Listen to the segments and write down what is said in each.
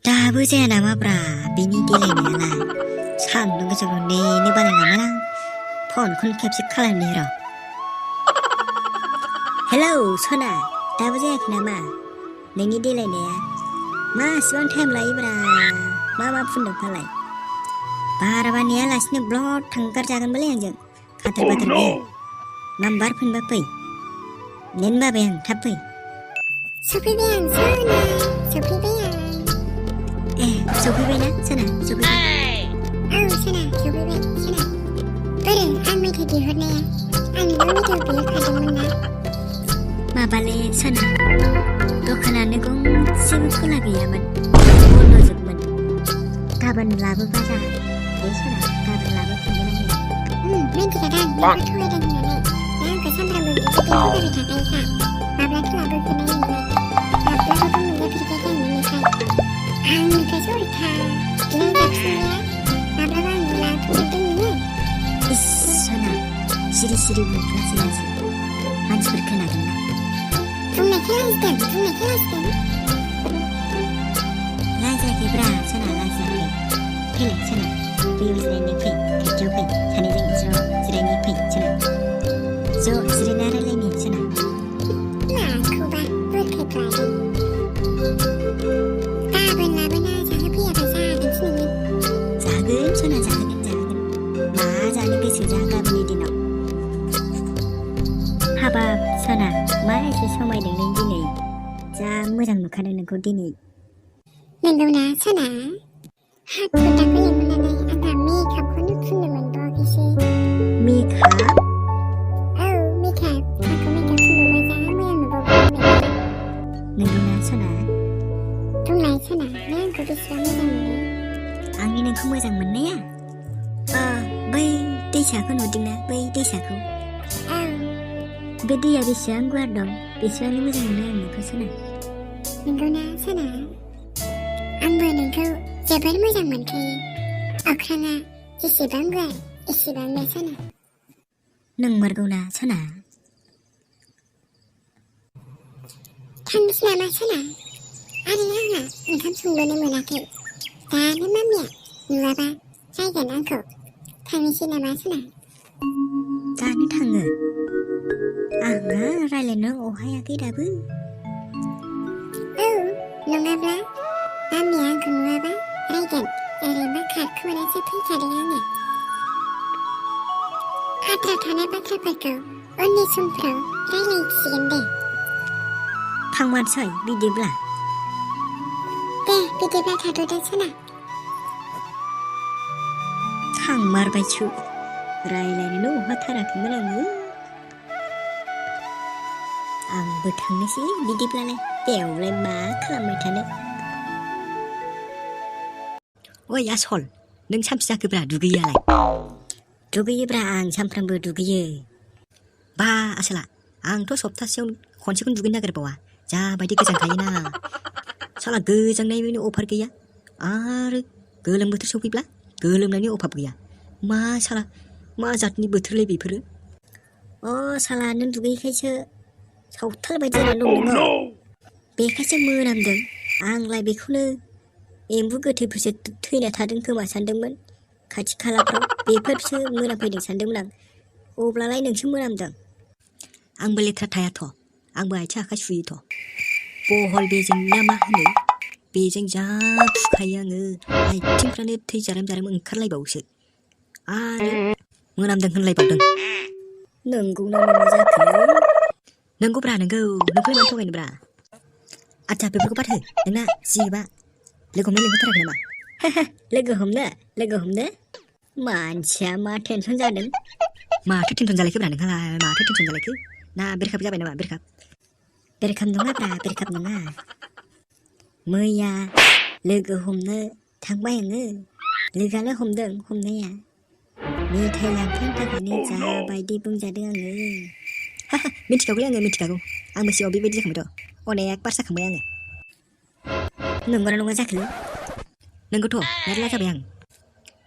दाबो जाया नामाब्रा बिनि देलायनायालाय सान्दुं गोसायाव नेनो बालायलांबाय आं फनखौनो खेबसे खालामनि र'। हेलौ सना दाबो जायाखै नामा नोंनि देलायनाया मा इसिबां टाइम लायोब्रा मा फुनदों फालाय बाराबा नेयालासिनो ब्लड थांगारजागोनबोलै आंजों खाथार बाथार गैया नाम्बार फोनबा फै नेनो बाबाय आं थाब फै। सफैबाय आं सना सफैबाय आं ए सफैबायना सना सफैबाय औ सना सफैबाय सना बोरो आं मेथाइ दिहुरनाया आं नोंनाव मेथाइ बिहरखादोंमोन ना माबालै सना दखानानो गंसेबो खुला गैयामोन बन्द'जोबमोन गाबोन लाबोबा जागोन दे सना गाबोन लाबोफिनगोन आङो मिन्थिखादां नोंखौ थगायदों होननानै दा आंखौ सानफ्रामबो बिदि थगायबाय थाखायोखा माब्लाथो लाबोफिननाय नोंलाय माब्लाबाबो मोनजाफेरखायाखै आं नोंनिफ्रायसो उल्था गिनाय जाफिननाया माब्लाबा आंनो लाबोफिनदों नोङो इस सना सिरि सिरि बुं लासै लासै मानसिफोर खोनागोन ना बुंनायखौ लाजिदों लाजायाखैब्रा सना लाजायाखै फैलाय सना बैयाव जिरायनो फै खाथियाव फै सानैजों ज' जिरायनो फै सना ज' जिरायना रायलायनि सना माखौबा बुरखायफ्लादों गाबोन लाबोना जाहोफैयाबा जागोनसो नोङो जागोन सना जागोन मा जानो गोसो जा गाबोननि दिनाव हाबाब सना मा एसे समायदों नों दिनै जा मोजां नुखादों नोंखौ दिनै नंगौना सना हाखु दाखु लेंहरनानै आंहा मेकआपखौनो फुननो मोनबावाखैसो मेकआप औ मेकआप आंखौ मेकआप फुनबावबा जा मोजां नुबावगौमोन नंगौना सना बुंलाय सना नों आंखौ बेसेबां मोजां मोनो आंनि नोंखौ मोजां मोननाया बै दैसाखौ नुदोंना बै दैसाखौ औ बे दैया बेसेबां गुवार दं बेसेबांनो मोजां मोनो आं नोंखौ सना नंगौना सना आंबो नोंखौ जोबोर मोजां मोनखायो अख्राङा जेसेबां गुवार एसेबांनो सना नंमारगौना सना थांनोसै नामा सना आरो आंहा ओंखाम संबोनो मोनाखै दानो मामिया नुवाबा रायगोन आंखौ थांनोसै नामा सना दानो थाङो आंहा रायलायनो अहायाखै दाबो औ नङाब्ला मामिया आंखौ नुवाबा रायगोन ओरैबा खारखोमानासो फैखादों आङो आद्रा थानाय बाथ्राफोरखौ उननि समफ्राव रायलायसिगोन दे थांमारसै बिदिब्ला दे बिदिब्ला थाथ'दो सना थांमारबायसो रायलायनोनो अहाथाराखैमोन आंबो थांनोसै बिदिब्लालाय बेवलाय मा खालामबाय थानो ओइ आसल नों सानसे जाखोब्रा दुगैयालाय दुगैयोब्रा आं सानफ्रामबो दुगैयो बा आसोला आंथ' सप्तासेयाव खनसेखौनो दुगैनो नागिरबावा जाबायदि गोजांखायोना साला गोजांनायनि अफार गैया आरो गोलोम बोथोर सफैब्ला गोलोमनायनि अभाब गैया मा साला मा जातनि बोथोरलाय बेफोरो साला नों दुगैखायसो सावथाल बायदि जानानै दं नोङो बेखायसो मोनामदों आंलाय बेखौनो एम्बु गोथैफोरसो थैना थादों खोमा सानदोंमोन खाथि खालाफ्राव बेफोरसो मोनामफैदों सानदोंमोन आं अब्लालाय नोंसो मोनामदों आंबो लेथ्रा थायाथ' आंबो आथिं आखाइ सुयोथ' बहल बेजों ना मा होनो बेजों जा फुखायो आङो आथिंफ्रानो थै जारेम जारेम ओंखारलायबावोसो आरो मोनामदों होनलायबावदों नंगौना नङा जाखो नंगौब्रा नोंखौलाय मानो थगायनोब्रा आदसा बेफोरखौ बाद हो नोंना जिबा लोगो हमनो लिंहरथाराखै नामा लोगो हमनो मानसिया मा टेनसन जादों माथो टेनसन जालायखोब्रा नोंहालाय माथो टेनसन जालायखो ना बेरखाब जाबाय नामा बेरखाब नङाब्रा बेरखाब नङा मैया लोगो हमनो थांबाय आङो लोगोआलाय हमदों हमनाया मेथाइ लांफैनो थाखायनो जाबायदि बुंजादों आङो मिथिखागौलै आङो मिथिखागौ आंबो सिगाङाव बेबायदि जाखांबायथ' अनेक बार जाखांबाय आङो नंगौना नङा जाखो नोंगौथ' मेरला जाबाय आं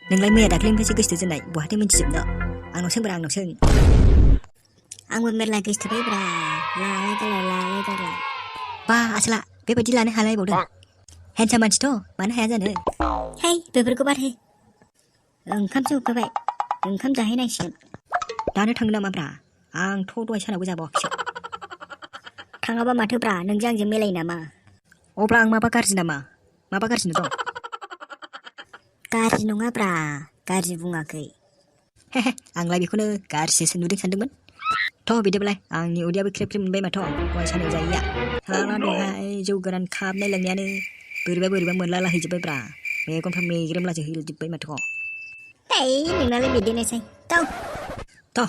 नोंलाय मैया दाख्लैनिफ्रायसो गोसो दोननाय बहाथो मिथिजोबनो आंनाव सोंब्रा आंनाव सों आंबो मेरला गोसोथोबायब्रा लालाय गारलाय बा आसोला बेबायदि लानो हालायबावदों हेन्डसाम मानसिथ' मानो हाया जानो है बेफोरखौ बाद हो ओंखामसो उखैबाय ओंखाम जाहैनांसिगोन दानो थांनो नामाब्रा आंथ' दहाय सानावबो जाबावाखैसो थाङाबा माथोब्रा नोंजों आंजों मिलायो नामा अब्ला आं माबा गाज्रि नामा माबा गाज्रि दं गाज्रि नङाब्रा गाज्रि बुङाखै हेहे आंलाय बेखौनो गाज्रिसो नुदों सानदोंमोन थ' बिदिब्लालाय आंनि उदैयाबो ख्रेब ख्रेब मोनबाय माथ' दहाय सानाव जायैया हाला दहाय जौ गोरान खाबनाय लोंनायानो बोरैबा मोनला हैजोब्बायब्रा मेगनफ्रा मेग्रेमलाजोबबाय माथ' नोंनालाय बिदिनोसै थ'